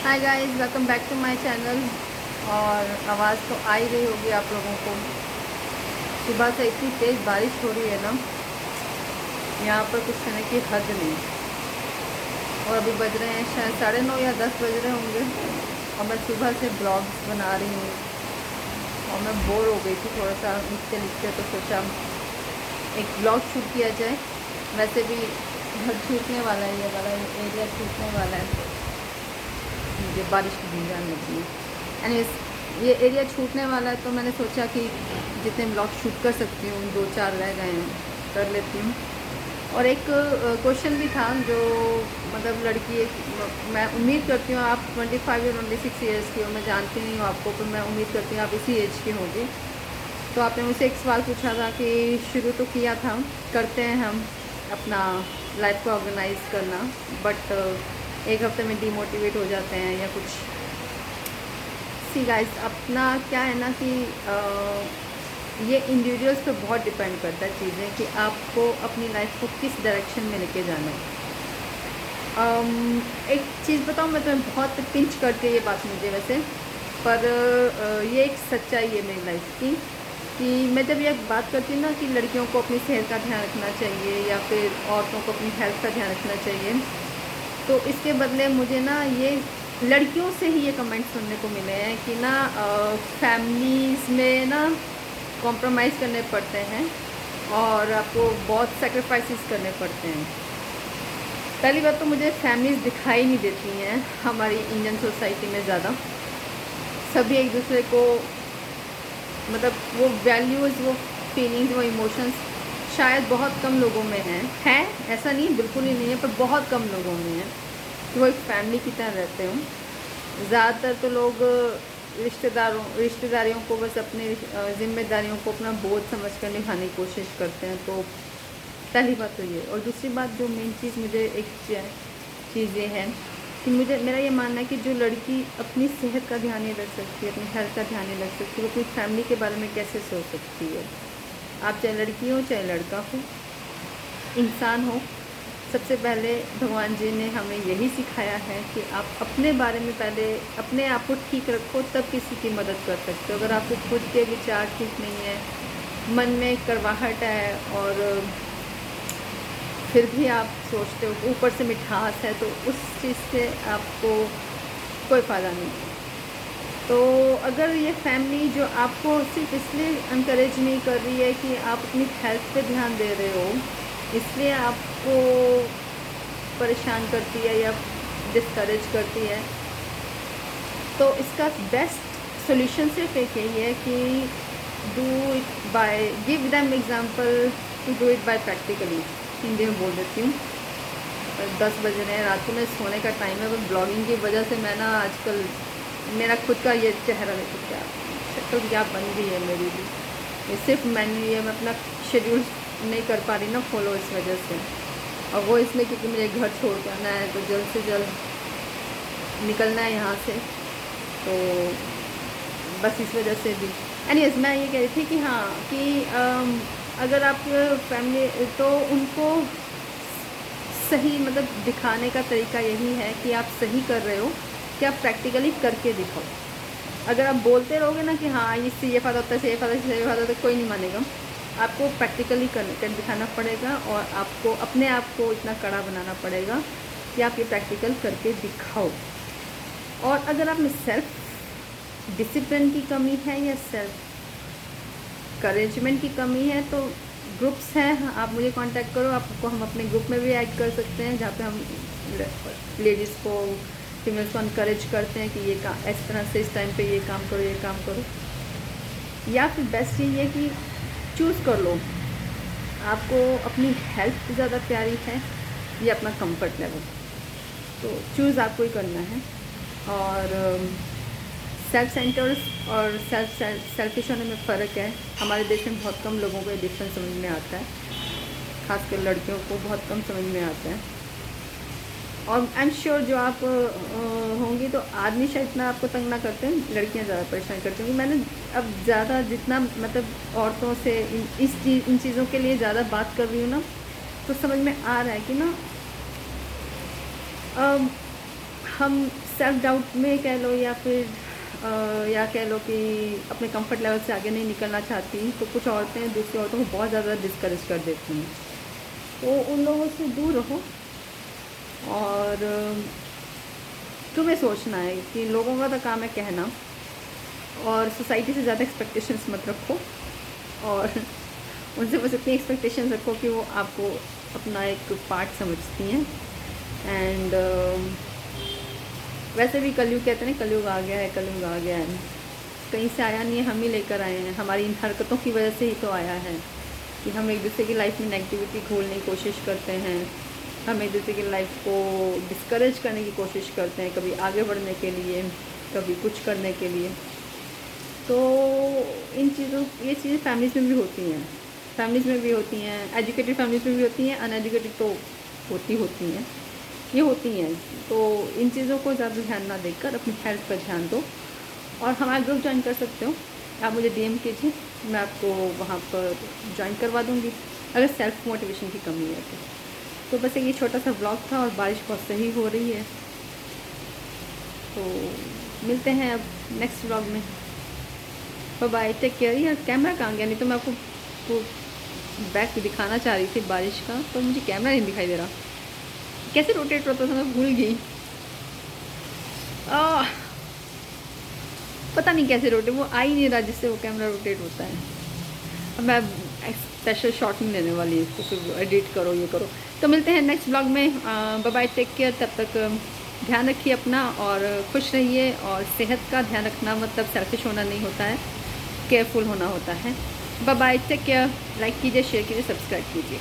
Hi guys, welcome back to my channel. और आवाज़ तो आ ही रही होगी आप लोगों को। सुबह से इतनी तेज़ बारिश हो रही है ना, यहाँ पर कुछ कहने की हद नहीं। और अभी बज रहे हैं शायद 9:30 या 10 बज रहे होंगे, और मैं सुबह से ब्लॉग्स बना रही हूँ। और मैं बोर हो गई थी थोड़ा सा लिखते लिखते, तो सोचा एक ब्लॉग शूट किया जाए। वैसे भी घर छूटने वाला है, ये वाला एरिया छूटने वाला है, मुझे बारिश की भिंजान लगी है। एनीवेज ये एरिया छूटने वाला है, तो मैंने सोचा कि जितने ब्लॉग शूट कर सकती हूँ, 2-4 रह गए हैं, कर लेती हूँ। और एक क्वेश्चन भी था जो मतलब लड़की मैं उम्मीद करती हूँ आप 25 या 26 ईयर्स की हो। मैं जानती नहीं हूँ आपको, पर मैं उम्मीद करती हूँ आप इसी एज की होंगी। तो आपने मुझसे एक सवाल पूछा था कि शुरू तो किया था, करते हैं हम अपना लाइफ को ऑर्गेनाइज करना, बट एक हफ्ते में डिमोटिवेट हो जाते हैं या कुछ। सी गाइस, अपना क्या है ना कि ये इंडिविजुअल्स पे बहुत डिपेंड करता है चीज़ें, कि आपको अपनी लाइफ को किस डायरेक्शन में लेके जाना है। एक चीज़ बताऊँ, मैं तुम्हें बहुत पिंच करती है ये बात मुझे वैसे, पर ये एक सच्चाई है मेरी लाइफ की, कि मैं जब ये बात करती हूँ ना कि लड़कियों को अपनी सेहत का ध्यान रखना चाहिए या फिर औरतों को अपनी हेल्थ का ध्यान रखना चाहिए, तो इसके बदले मुझे ना ये लड़कियों से ही ये कमेंट सुनने को मिले हैं कि ना फैमिलीज़ में ना कॉम्प्रोमाइज़ करने पड़ते हैं और आपको बहुत सेक्रीफाइसेस करने पड़ते हैं। पहली बात तो मुझे फैमिलीज़ दिखाई नहीं देती हैं हमारी इंडियन सोसाइटी में ज़्यादा। सभी एक दूसरे को मतलब वो वैल्यूज़, वो फीलिंग्स, वो इमोशंस शायद बहुत कम लोगों में हैं, ऐसा नहीं, बिल्कुल ही नहीं है, पर बहुत कम लोगों में है कि वो एक फैमिली की तरह रहते हों। ज़्यादातर तो लोग रिश्तेदारियों को बस अपने ज़िम्मेदारियों को अपना बोझ समझ कर निभाने की कोशिश करते हैं। तो पहली बात तो ये। और दूसरी बात जो मेन चीज़ मुझे एक चीज़ ये है कि मेरा ये मानना है कि जो लड़की अपनी सेहत का ध्यान नहीं रख सकती, अपनी हेल्थ का ध्यान नहीं रख सकती, वो अपनी फैमिली के बारे में कैसे सोच सकती है। आप चाहे लड़की हो चाहे लड़का हो, इंसान हो, सबसे पहले भगवान जी ने हमें यही सिखाया है कि आप अपने बारे में पहले अपने आप को ठीक रखो, तब किसी की मदद कर सकते हो। अगर आपको खुद के विचार ठीक नहीं है, मन में करवाहट है, और फिर भी आप सोचते हो ऊपर से मिठास है, तो उस चीज़ से आपको कोई फ़ायदा नहीं है। तो अगर ये फैमिली जो आपको सिर्फ इसलिए इनकरेज नहीं कर रही है कि आप अपनी हेल्थ पे ध्यान दे रहे हो, इसलिए आपको परेशान करती है या डिस्करेज करती है, तो इसका बेस्ट सॉल्यूशन सिर्फ एक यही है कि do it by give them example to do it by practically. Hindi में बोल देती हूँ। 10 बज रहे हैं, रात को मैं सोने का टाइम है, बस ब्लॉगिंग की वजह से मैं ना आजकल मेरा खुद का ये चेहरा देखो, क्या शक्ल क्या बन गई है मेरी भी। ये सिर्फ मैं अपना शेड्यूल नहीं कर पा रही ना फॉलो, इस वजह से। और वो इसलिए क्योंकि मुझे घर छोड़ के आना है, तो जल्द से जल्द निकलना है यहाँ से, तो बस इस वजह से भी। एनीवेज, मैं ये कह रही थी कि हाँ, कि अगर आप फैमिली, तो उनको सही मतलब दिखाने का तरीका यही है कि आप सही कर रहे हो, कि आप प्रैक्टिकली करके दिखाओ। अगर आप बोलते रहोगे ना कि हाँ इससे ये फ़ायदा होता है, इससे ये फ़ायदा, इससे ये फ़ायदा होता है, कोई नहीं मानेगा। आपको प्रैक्टिकली कर दिखाना पड़ेगा, और आपको अपने आप को इतना कड़ा बनाना पड़ेगा कि आप ये प्रैक्टिकल करके दिखाओ। और अगर आप में सेल्फ डिसिप्लिन की कमी है या सेल्फ करेजमेंट की कमी है, तो ग्रुप्स हैं, आप मुझे कांटेक्ट करो, आपको हम अपने ग्रुप में भी ऐड कर सकते हैं, जहाँ पे हम लेडीज़ को, फीमेल्स को इनकरेज करते हैं कि ये काम इस तरह से, इस टाइम पे ये काम करो, ये काम करो। या फिर बेस्ट यही है कि चूज़ कर लो, आपको अपनी हेल्थ ज़्यादा प्यारी है या अपना कंफर्ट लेवल, तो चूज़ आपको ही करना है। और सेल्फ सेंटर्स और सेल्फिश होने में फ़र्क है। हमारे देश में बहुत कम लोगों को ये डिफरेंस समझ में आता है, खासकर लड़कियों को बहुत कम समझ में आता है। और आई एम श्योर जो आप होंगी तो आदमी शायद इतना आपको तंग ना करते हैं, लड़कियां ज़्यादा परेशान करती होंगी। मैंने अब ज़्यादा जितना मतलब औरतों से इन चीज़ों के लिए ज़्यादा बात कर रही हूँ ना, तो समझ में आ रहा है कि ना हम सेल्फ डाउट में कह लो या फिर या कह लो कि अपने कंफर्ट लेवल से आगे नहीं निकलना चाहती, तो कुछ औरतें दूसरी औरतों को बहुत ज़्यादा डिस्करेज कर देती हैं। तो उन लोगों से दूर रहो और तुम्हें सोचना है कि लोगों का तो काम है कहना, और सोसाइटी से ज़्यादा एक्सपेक्टेशंस मत रखो, और उनसे बस इतनी एक्सपेक्टेशंस रखो कि वो आपको अपना एक पार्ट समझती हैं। एंड वैसे भी कलयुग कहते हैं ना, कलयुग आ गया है, कलयुग आ गया है, कहीं से आया नहीं है, हम ही लेकर आए हैं। हमारी इन हरकतों की वजह से ही तो आया है कि हम एक दूसरे की लाइफ में नेगेटिविटी घोलने की कोशिश करते हैं, हम एक दूसरे की लाइफ को डिस्करेज करने की कोशिश करते हैं, कभी आगे बढ़ने के लिए, कभी कुछ करने के लिए। तो इन चीज़ों, ये चीज़ें फैमिलीज़ में भी होती हैं, फैमिलीज़ में भी होती हैं, एजुकेटेड फैमिलीज़ में भी होती हैं, अनएजुकेटेड तो होती हैं, ये होती हैं। तो इन चीज़ों को ज़्यादा ध्यान ना देकर अपनी हेल्थ पर ध्यान दो, और हमारा ग्रुप ज्वाइन कर सकते हो, आप मुझे डीएम कीजिए, मैं आपको वहाँ पर ज्वाइन करवा दूँगी अगर सेल्फ मोटिवेशन की कमी है तो बस ये छोटा सा ब्लॉग था, और बारिश बहुत सही हो रही है, तो मिलते हैं अब नेक्स्ट ब्लॉग में। Bye bye, take care. यार कैमरा कहाँ गया, नहीं तो मैं आपको बैक दिखाना चाह रही थी बारिश का, तो मुझे कैमरा नहीं दिखाई दे रहा, कैसे रोटेट होता था मैं भूल गई। पता नहीं कैसे रोटेट, वो आ ही नहीं रहा जिससे वो कैमरा रोटेट होता है। अब मैं स्पेशल शॉट नहीं लेने वाली इसको, फिर एडिट करो ये करो। तो मिलते हैं नेक्स्ट ब्लॉग में। Bye bye, take care. तब तक ध्यान रखिए अपना, और खुश रहिए, और सेहत का ध्यान रखना मतलब सेल्फिश होना नहीं होता है, केयरफुल होना होता है। Bye bye, take care. Like कीजिए, शेयर कीजिए, सब्सक्राइब कीजिए।